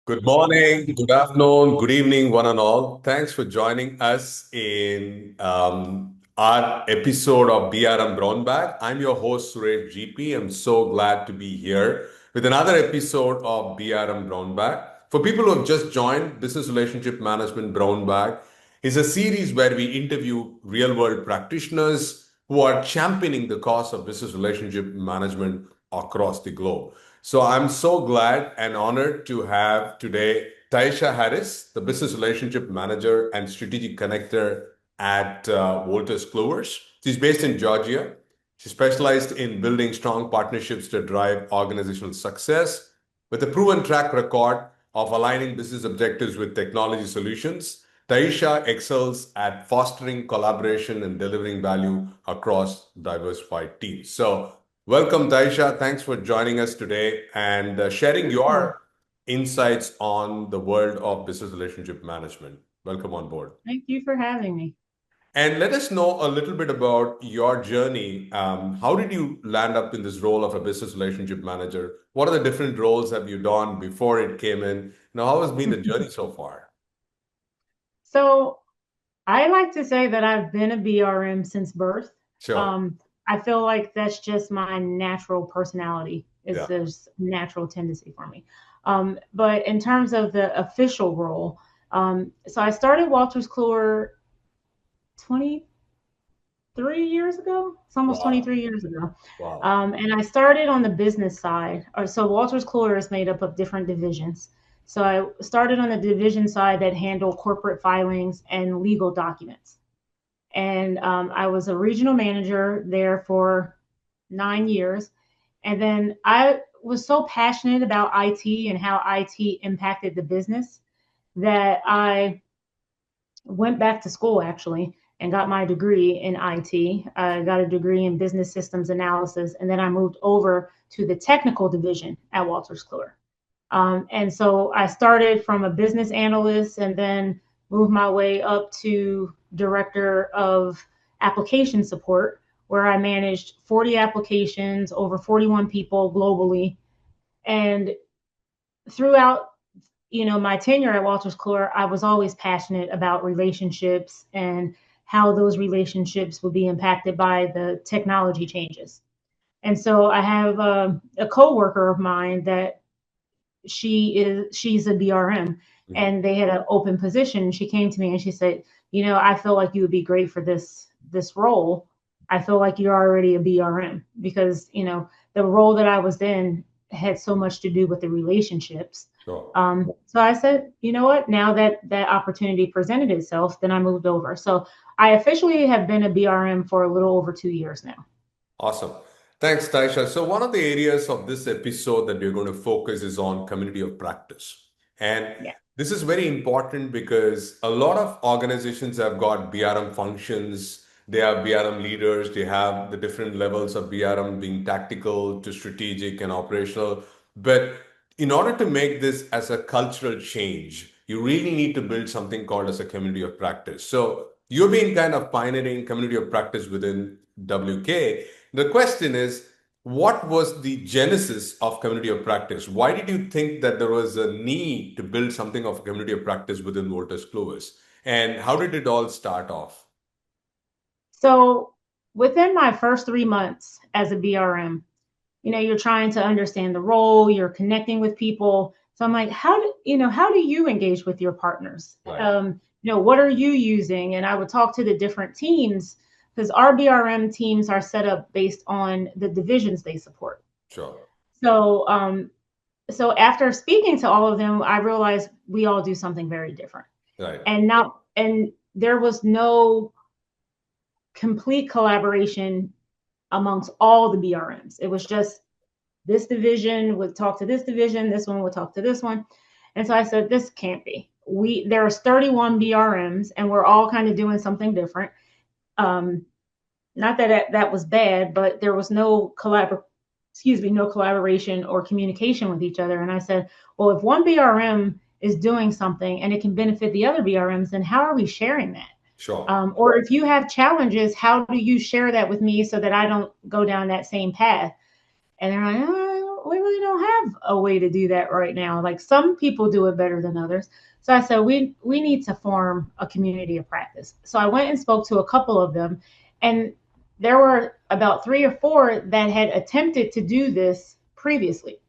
Good morning, good afternoon, good evening, one and all. Thanks for joining us in our episode of BRM Brownbag. I'm your host, Suresh G. I'm so glad to be here with another episode of BRM Brownbag. For people who have just joined, Business Relationship Management Brownbag is a series where we interview real world practitioners who are championing the cause of business relationship management across the globe. So I'm so glad and honored to have today Tyeasha Harris, the Business Relationship Manager and Strategic Connector at Wolters Kluwer. She's based in Georgia. She specialized in building strong partnerships to drive organizational success with a proven track record of aligning business objectives with technology solutions. Tyeasha excels at fostering collaboration and delivering value across diversified teams. So welcome, Tyeasha. Thanks for joining us today and sharing your insights on the world of business relationship management. Welcome on board. Thank you for having me. And let us know a little bit about your journey. How did you land up in this role of a business relationship manager? What are the different roles have you done before it came in? Now, how has been the journey so far? So I like to say that I've been a BRM since birth. Sure. Um, I feel like that's just my natural personality. It's Yeah. this natural tendency for me. But in terms of the official role, so I started Wolters Kluwer 23 years ago. It's almost Wow. 23 years ago. Wow. And I started on the business side. So Wolters Kluwer is made up of different divisions. So I started on the division side that handled corporate filings and legal documents. And I was a regional manager there for 9 years. And then I was so passionate about IT and how IT impacted the business that I went back to school actually and got my degree in IT. I got a degree in business systems analysis, and then I moved over to the technical division at Wolters Kluwer. And so I started from a business analyst and then moved my way up to director of application support, where I managed 40 applications, over 41 people globally. And throughout my tenure at Wolters Kluwer, I was always passionate about relationships and how those relationships would be impacted by the technology changes. And so I have a coworker of mine that she's a BRM, Mhm. and they had an open position. She came to me and she said, I feel like you would be great for this role. I feel like you're already a BRM because the role that I was in had so much to do with the relationships. Sure. So I said, you know what? Now that that opportunity presented itself, then I moved over. So I officially have been a BRM for a little over 2 years now. Awesome. Thanks, Taisha. So one of the areas of this episode that we're going to focus is on community of practice. And Yeah. this is very important because a lot of organizations have got BRM functions, they have BRM leaders, they have the different levels of BRM being tactical to strategic and operational. But in order to make this as a cultural change, you really need to build something called as a community of practice. So you've been kind of pioneering community of practice within WK. The question is, what was the genesis of community of practice? Why did you think that there was a need to build something of a community of practice within Wolters Kluwer? And how did it all start off? So within my first 3 months as a BRM, you're trying to understand the role, you're connecting with people. So I'm like, how do you engage with your partners? Right. What are you using? And I would talk to the different teams because our BRM teams are set up based on the divisions they support. Sure. So, so after speaking to all of them, I realized we all do something very different. Right. And there was no complete collaboration amongst all the BRMs. It was just this division would talk to this division, this one would talk to this one. And so I said, this can't be. There's 31 BRMs and we're all kind of doing something different. Um, Not that that was bad, but there was no collaboration or communication with each other. And I said, well, if one BRM is doing something and it can benefit the other BRMs, then how are we sharing that? Sure. Or if you have challenges, how do you share that with me so that I don't go down that same path? And they're like, we really don't have a way to do that right now. Like some people do it better than others. So I said, we need to form a community of practice. So I went and spoke to a couple of them, and there were about three or four that had attempted to do this previously,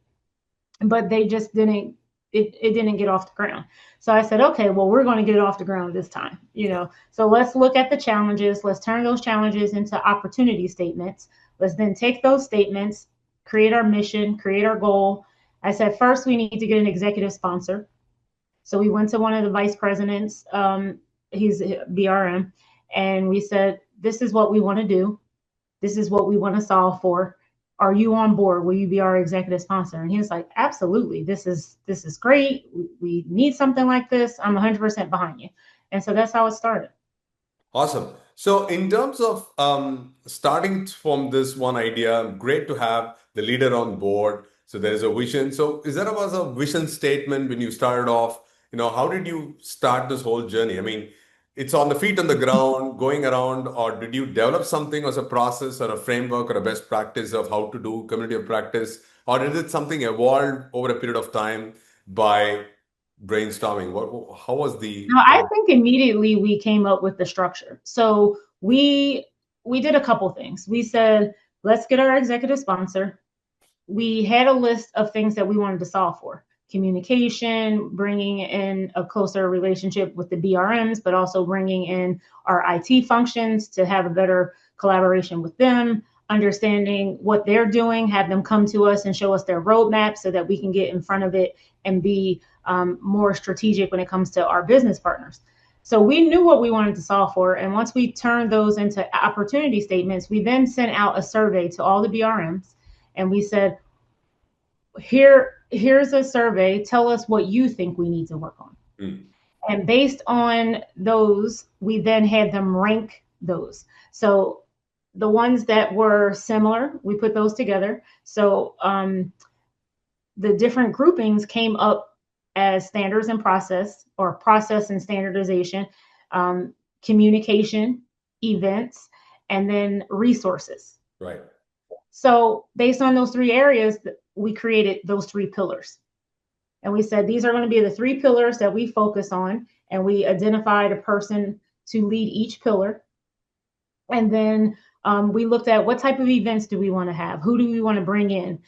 but they just didn't. It didn't get off the ground. So I said, okay, well, we're going to get it off the ground this time, you know. So let's look at the challenges. Let's turn those challenges into opportunity statements. Let's then take those statements, create our mission, create our goal. I said, first, we need to get an executive sponsor. So we went to one of the vice presidents, he's BRM, and we said, this is what we want to do. This is what we want to solve for. Are you on board? Will you be our executive sponsor? And he was like, absolutely. This is great. We need something like this. I'm 100% behind you. And so that's how it started. Awesome. So, in terms of starting from this one idea, great to have the leader on board. So, there is a vision. So, is there was a vision statement when you started off? How did you start this whole journey? I mean, it's on the feet on the ground, going around, or did you develop something as a process or a framework or a best practice of how to do community of practice? Or is it something evolved over a period of time by brainstorming? How was the Now, I think immediately we came up with the structure. So we did a couple things. We said, let's get our executive sponsor. We had a list of things that we wanted to solve for: communication, bringing in a closer relationship with the BRMs, but also bringing in our IT functions to have a better collaboration with them, understanding what they're doing, have them come to us and show us their roadmap so that we can get in front of it and be more strategic when it comes to our business partners. So we knew what we wanted to solve for. And once we turned those into opportunity statements, we then sent out a survey to all the BRMs, and we said, here's a survey. Tell us what you think we need to work on. Mm. And based on those, we then had them rank those. So the ones that were similar, we put those together. So the different groupings came up as standards and process, or process and standardization, communication, events, and then resources. right? So based on those three areas, we created those three pillars. And we said, these are going to be the three pillars that we focus on. And we identified a person to lead each pillar. And then we looked at what type of events do we want to have? Who do we want to bring in?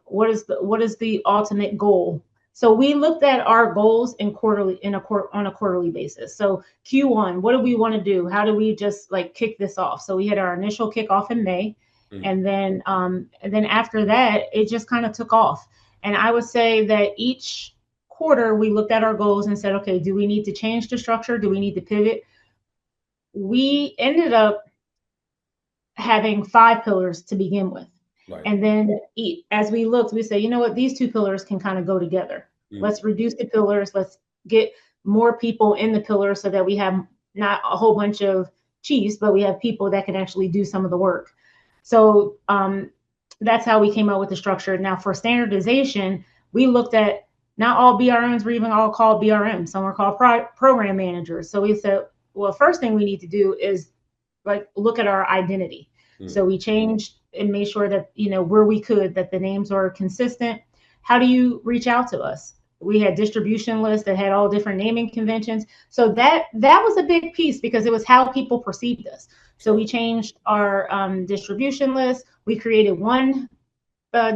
What is the ultimate goal? So we looked at our goals on a quarterly basis. So Q1, what do we want to do? How do we just like kick this off? So we had our initial kickoff in May. And then after that, it just kind of took off. And I would say that each quarter we looked at our goals and said, okay, do we need to change the structure? Do we need to pivot? We ended up having 5 pillars to begin with. Right. And then as we looked, we said, you know what, these 2 pillars can kind of go together. Let's reduce the pillars. Let's get more people in the pillars so that we have not a whole bunch of chiefs, but we have people that can actually do some of the work. So that's how we came up with the structure. Now for standardization, we looked at, not all BRMs were even all called BRMs. Some were called program managers. So we said, well, first thing we need to do is like look at our identity. So we changed and made sure that, where we could, that the names are consistent. How do you reach out to us? We had distribution lists that had all different naming conventions. So that was a big piece because it was how people perceived us. So we changed our distribution list. We created one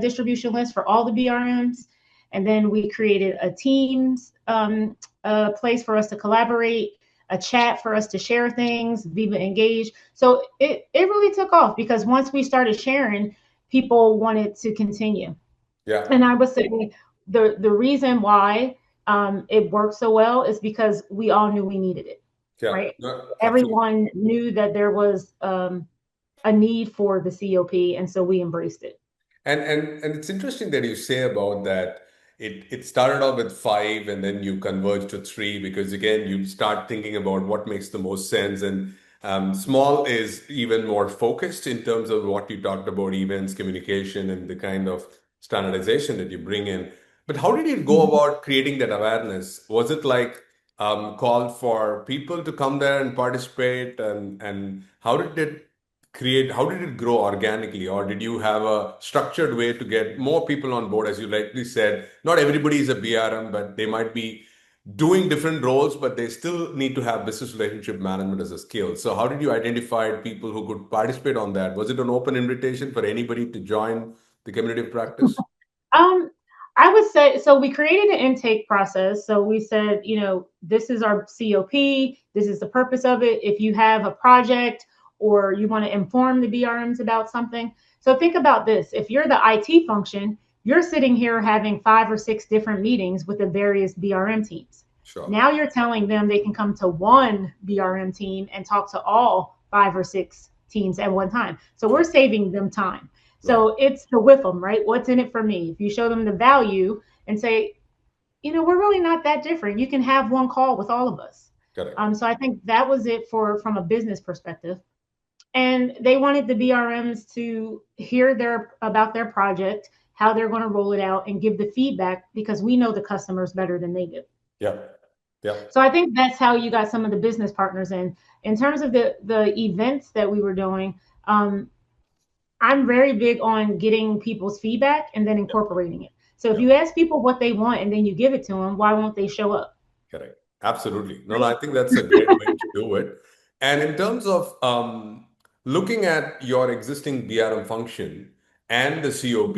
distribution list for all the BRMs. And then we created a Teams place for us to collaborate, a chat for us to share things, be engaged. So it really took off because once we started sharing, people wanted to continue. Yeah. And I would say the reason why it worked so well is because we all knew we needed it. Yeah. Right. No, everyone knew that there was a need for the COP, and so we embraced it. And it's interesting that you say about that. It started off with 5 and then you converge to 3 because again you start thinking about what makes the most sense, and small is even more focused in terms of what you talked about, events, communication, and the kind of standardization that you bring in. But how did you go about creating that awareness? Was it like called for people to come there and participate, and how did it how did it grow organically, or did you have a structured way to get more people on board? As you rightly said, not everybody is a BRM, but they might be doing different roles, but they still need to have business relationship management as a skill. So how did you identify people who could participate on that? Was it an open invitation for anybody to join the community of practice? Um, I would say so. We created an intake process. So we said, this is our COP. This is the purpose of it. If you have a project or you want to inform the BRMs about something. So think about this. If you're the IT function, you're sitting here having 5 or 6 different meetings with the various BRM teams. Sure. Now you're telling them they can come to one BRM team and talk to all 5 or 6 teams at one time. So we're saving them time. Right. So it's the with them, right? What's in it for me? If you show them the value and say, we're really not that different. You can have one call with all of us. Correct. So I think that was it from a business perspective. And they wanted the BRMs to hear about their project, how they're going to roll it out, and give the feedback because we know the customers better than they do. Yeah. Yeah. So I think that's how you got some of the business partners in. In terms of the events that we were doing, I'm very big on getting people's feedback and then incorporating it. So if Yeah. you ask people what they want and then you give it to them, why won't they show up? Correct. Absolutely. No, I think that's a great way to do it. And in terms of looking at your existing BRM function and the COP,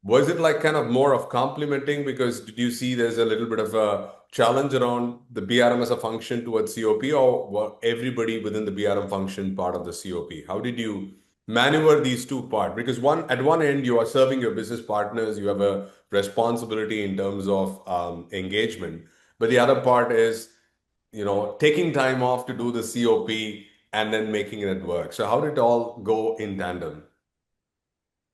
was it like kind of more of complementing? Because did you see there's a little bit of a challenge around the BRM as a function towards COP, or were everybody within the BRM function part of the COP? How did you maneuver these two parts? Because at one end, you are serving your business partners, you have a responsibility in terms of engagement. But the other part is, taking time off to do the COP and then making it work. So how did it all go in tandem?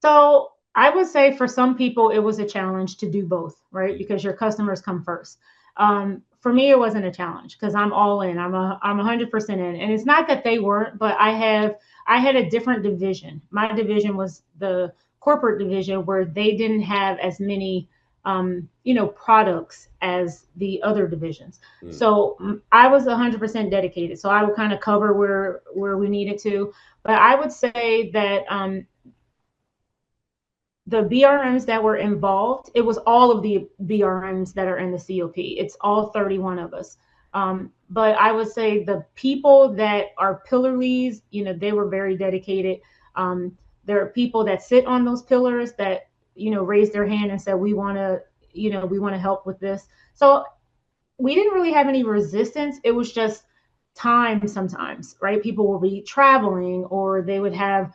So I would say for some people it was a challenge to do both, right? Mm. Because your customers come first. For me, it wasn't a challenge because I'm all in. I'm 100% in, and it's not that they weren't, but I had a different division. My division was the corporate division where they didn't have as many products as the other divisions. Mm. So I was 100% dedicated. So I would kind of cover where we needed to, but I would say that the BRMs that were involved, it was all of the BRMs that are in the COP. It's all 31 of us. But I would say the people that are pillar leads, they were very dedicated. There are people that sit on those pillars that, raise their hand and said, we want to help with this. So we didn't really have any resistance. It was just time sometimes, right? People will be traveling or they would have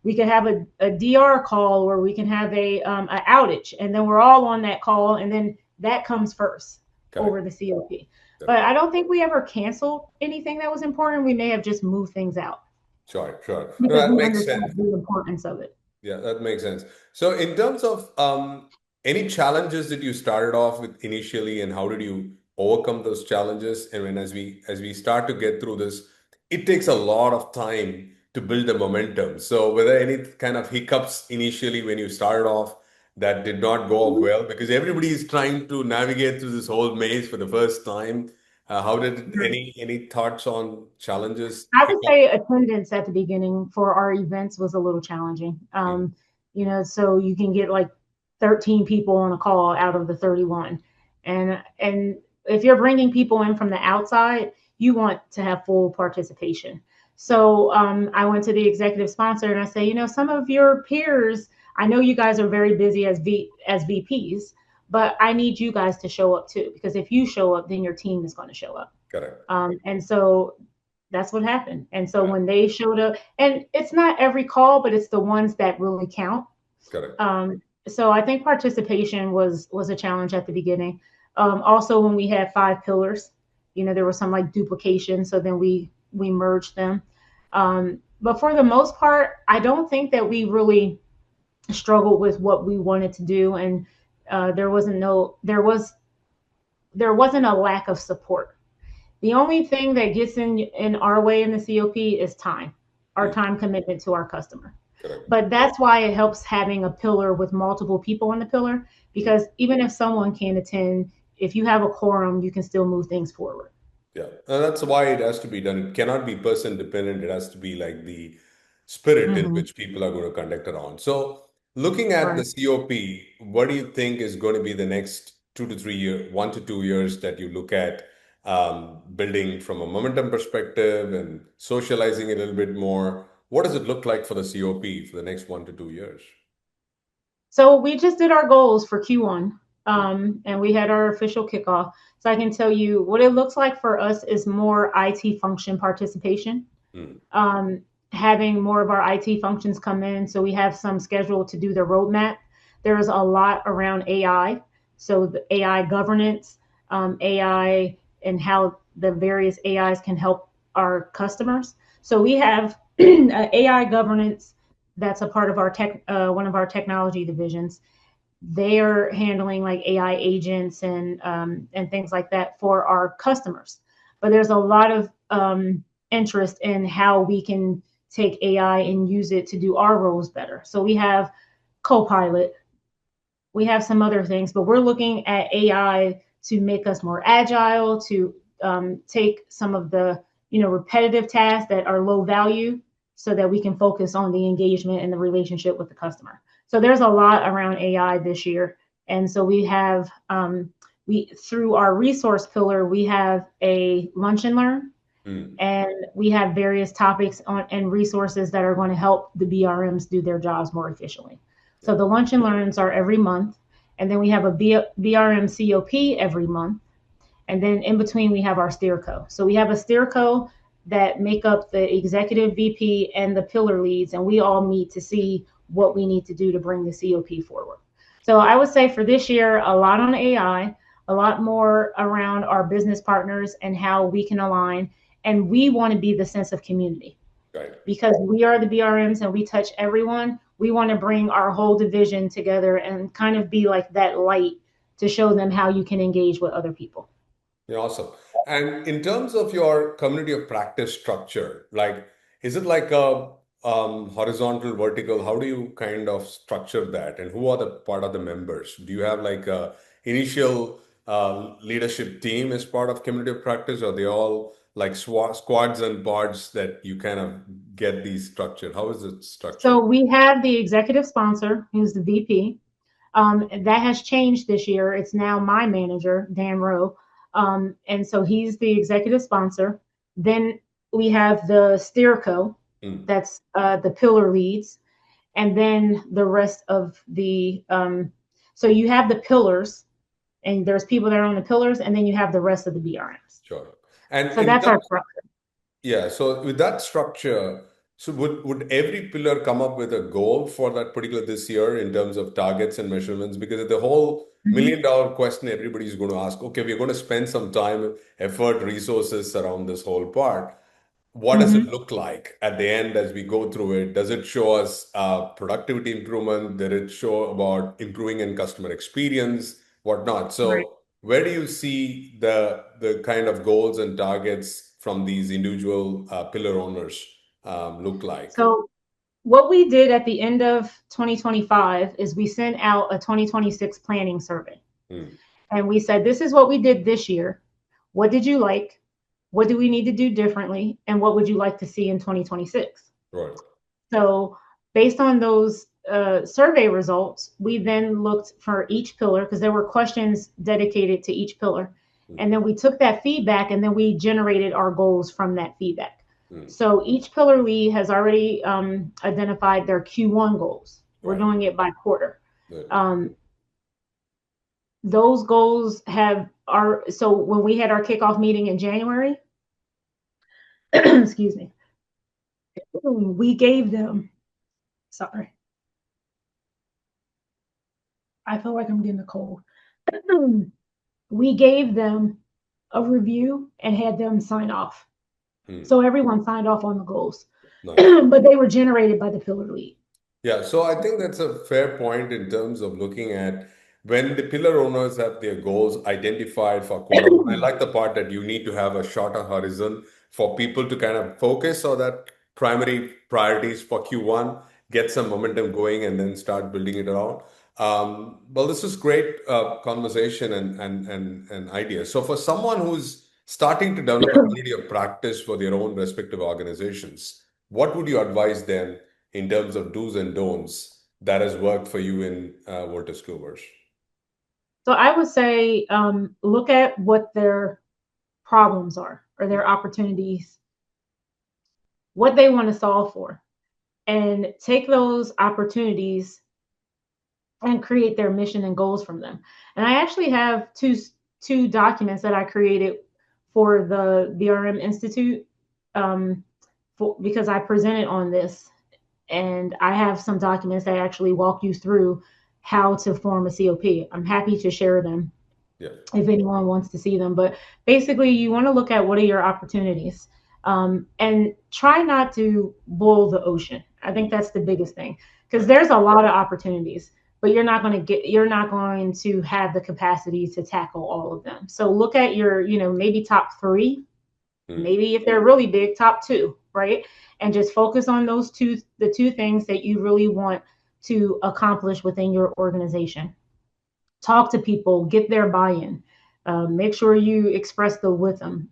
we could have a DR call or we can have a outage, and then we're all on that call, and then that comes first over the COP. But I don't think we ever canceled anything that was important. We may have just moved things out. Sure, sure. No, Because that we makes understand sense. the importance of it. Yeah, that makes sense. So in terms of any challenges that you started off with initially, and how did you overcome those challenges? And when as we start to get through this, it takes a lot of time to build the momentum. So were there any kind of hiccups initially when you started off that did not go off well? Because everybody is trying to navigate through this whole maze for the first time. How did any thoughts on challenges, I would hiccups? say attendance at the beginning for our events was a little challenging. So you can get like 13 people on a call out of the 31. And if you're bringing people in from the outside, you want to have full participation. So I went to the executive sponsor and I say, some of your peers, I know you guys are very busy as VPs, but I need you guys to show up too, because if you show up, then your team is going to show up. Correct. And so that's what happened. And so Right. when they showed up, and it's not every call, but it's the ones that really count. Correct. So I think participation was a challenge at the beginning. Also, when we had 5 pillars, there was some like duplication, so then we merged them. But for the most part, I don't think that we really struggled with what we wanted to do, and there wasn't a lack of support. The only thing that gets in our way in the COP is time, our Mm. time commitment to our customer. Correct. But that's why it helps having a pillar with multiple people on the pillar, because even if someone can't attend, if you have a quorum, you can still move things forward. Yeah, and that's why it has to be done. It cannot be person dependent. It has to be like the spirit in Hmm. which people are going to conduct around. So, looking at the Right. COP, what do you think is going to be the next 2 to 3 years, 1 to 2 years that you look at building from a momentum perspective and socializing a little bit more? What does it look like for the COP for the next 1 to 2 years? So we just did our goals for Q1, Hmm. and we had our official kickoff. So I can tell you what it looks like for us is more IT function participation, Hmm. um, having more of our IT functions come in. So we have some scheduled to do the roadmap. There's a lot around AI. So the AI governance, AI, and how the various AIs can help our customers. So we have AI governance that's a part of our one of our technology divisions. They are handling like AI agents and things like that for our customers. But there's a lot of interest in how we can take AI and use it to do our roles better. So we have Copilot, we have some other things, but we're looking at AI to make us more agile, to take some of the repetitive tasks that are low value, so that we can focus on the engagement and the relationship with the customer. So there's a lot around AI this year, and so we have we through our resource pillar we have a lunch and learn, Hmm. and we have various topics on and resources that are going to help the BRMs do their jobs more efficiently. Yeah. So the lunch and learns are every month, and then we have a BRM COP every month, and then in between we have our steerco. So we have a steerco that make up the executive VP and the pillar leads, and we all meet to see what we need to do to bring the COP forward. So I would say for this year, a lot on AI, a lot more around our business partners and how we can align. And we want to be the sense of community Right. because we are the BRMs and we touch everyone. We want to bring our whole division together and kind of be like that light to show them how you can engage with other people. Yeah, awesome. And in terms of your community of practice structure, like, is it like a horizontal, vertical? How do you kind of structure that? And who are the part of the members? Do you have like a initial leadership team as part of community of practice, or they all like squads and pods that you kind of get these structured? How is it So structured? we have the executive sponsor, who's the VP. That has changed this year. It's now my manager, Dan Rowe. And so he's the executive sponsor. Then we have the Steerco, Hmm. that's the pillar leads. And then the rest of so you have the pillars, and there's people that are on the pillars, and then you have the rest of the BRMs. Sure. And So in that's our terms structure. Yeah, so with that structure, so would every pillar come up with a goal for that particular this year in terms of targets and measurements? Because the whole Mhm. million-dollar question everybody's going to ask, okay, we're going to spend some time, effort, resources around this whole part. What does it Mhm. look like at the end as we go through it? Does it show us productivity improvement? Did it show about improving in customer experience, whatnot? Right. So where do you see the kind of goals and targets from these individual pillar owners look like? So what we did at the end of 2025 is we sent out a 2026 planning survey. Hmm. And we said, this is what we did this year. What did you like? What do we need to do differently? And what would you like to see in 2026? Right. So, based on those survey results, we then looked for each pillar because there were questions dedicated to each pillar. Hmm. And then we took that feedback and then we generated our goals from that feedback. Hmm. So each pillar lead has already identified their Q1 goals. We're Right. doing it by quarter. Good. Um, those goals have our so when we had our kickoff meeting in January, excuse me, we gave them. Sorry, I feel like I'm getting a cold. We gave them a review and had them sign off. Hmm. So everyone signed off on the goals, Nice. but they were generated by the pillar lead. Yeah, so I think that's a fair point in terms of looking at when the pillar owners have their goals identified for quarter one. I like the part that you need to have a shorter horizon for people to kind of focus on that primary priorities for Q1, get some momentum going, and then start building it around. Well, this is great conversation and ideas. So for someone who's starting to develop a community of practice for their own respective organizations, what would you advise them in terms of do's and don'ts that has worked for you in Wolters Kluwer? So I would say look at what their problems are or their opportunities, what they want to solve for, and take those opportunities and create their mission and goals from them. And I actually have two documents that I created for the BRM Institute because I presented on this, and I have some documents that actually walk you through how to form a COP. I'm happy to share them Yeah. if anyone wants to see them. But basically, you want to look at what are your opportunities, and try not to boil the ocean. I think that's the biggest thing because Right. there's a lot of opportunities, but you're not going to have the capacity to tackle all of them. So look at your, maybe top three, Mm. maybe if they're really big, top two, right? And just focus on the two things that you really want to accomplish within your organization. Talk to people, get their buy-in. Make sure you express the with them.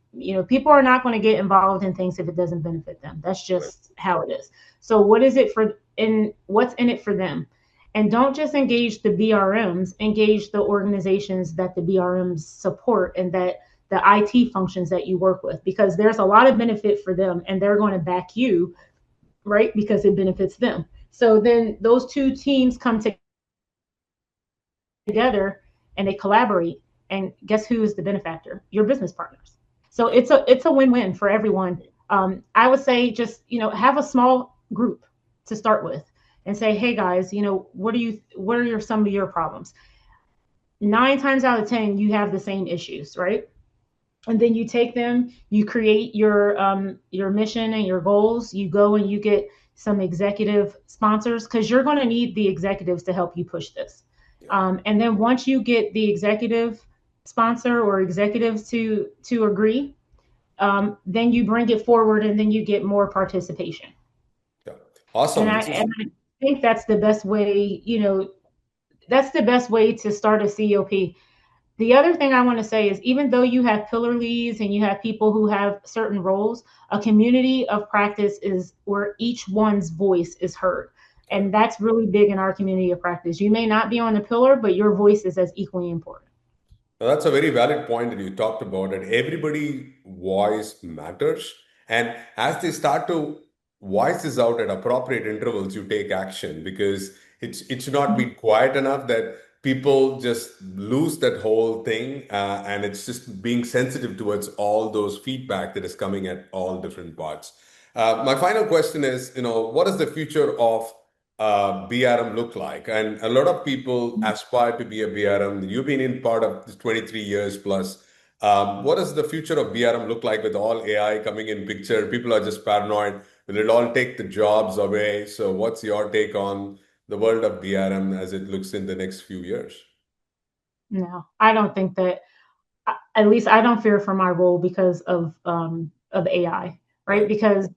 People are not going to get involved in things if it doesn't benefit them. That's Right. just how it is. So what is it for in what's in it for them? And don't just engage the BRMs, engage the organizations that the BRMs support and that the IT functions that you work with, because there's a lot of benefit for them and they're going to back you, right? Because it benefits them. So then those two teams come together and they collaborate, and guess who is the benefactor? Your business partners. So Yeah. it's a win-win for everyone. I would say just have a small group to start with and say, hey guys, what are some of your problems? 9 times out of 10 you have the same issues, right? And then you take them, you create your mission and your goals, you go and you get some executive sponsors because you're going to need the executives to help you push this. Yeah. And then once you get the executive sponsor or executives to agree, then you bring it forward and then you get more participation. Yeah. and Awesome. i This is and I think that's the best way, that's the best way to start a COP. The other thing I want to say is even though you have pillar leads and you have people who have certain roles, a community of practice is where each one's voice is heard. right. And that's really big in our community of practice. You may not be on the pillar, but your voice is as equally important. Now, that's a very valid point that you talked about, that everybody voice matters. And as they start to voice this out at appropriate intervals, you take action because it should not be quiet enough that people just lose that whole thing. And it's just being sensitive towards all those feedback that is coming at all different parts. My final question is, what is the future of BRM look like? And a lot of people aspire to be a BRM. You've been in part of this 23 years plus. What does the future of BRM look like with all AI coming in picture? People are just paranoid. Will it all take the jobs away? So what's your take on the world of BRM as it looks in the next few years? No, I don't think that. At least I don't fear for my role because of AI, right? Right. Because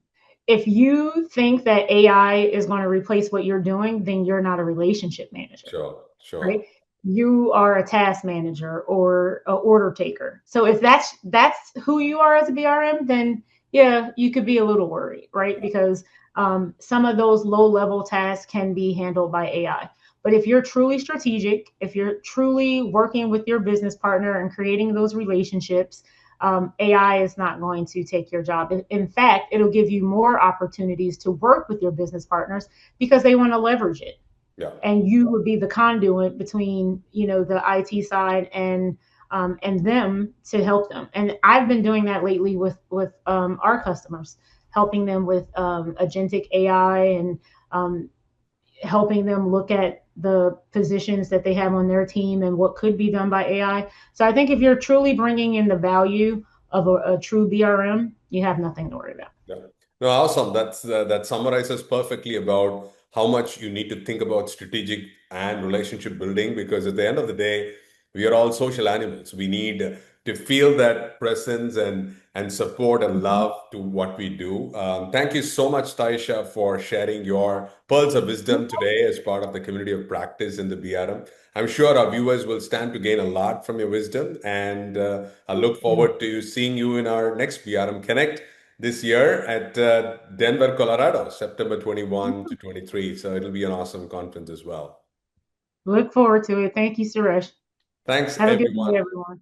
if you think that AI is going to replace what you're doing, then you're not a relationship manager, Sure. right? Sure. You are a task manager or a order taker. So if that's who you are as a BRM, then yeah, you could be a little worried, right? Because some of those low level tasks can be handled by AI. But if you're truly strategic, if you're truly working with your business partner and creating those relationships, AI is not going to take your job. In fact, it'll give you more opportunities to work with your business partners because they want to leverage it, Yeah. and you would be the conduit between the IT side and them to help them. And I've been doing that lately with our customers, helping them with agentic AI and helping them look at the positions that they have on their team and what could be done by AI. So I think if you're truly bringing in the value of a true BRM, you have nothing to worry about. Yeah. No, awesome. That summarizes perfectly about how much you need to think about strategic and relationship building, because at the end of the day, we are all social animals. We need to feel that presence and support and Mhm. love to what we do. Thank you so much, Tyeasha, for sharing your pearls of wisdom today as part of the community of practice in the BRM. I'm sure our viewers will stand to gain a lot from your wisdom, and I Thank look you. forward to seeing you in our next BRM Connect. this year at Denver, Colorado, September 21 to 23. So it'll be an awesome conference as well. Look forward to it. Thank you, Suresh. Thanks, Have a good everyone. day, everyone.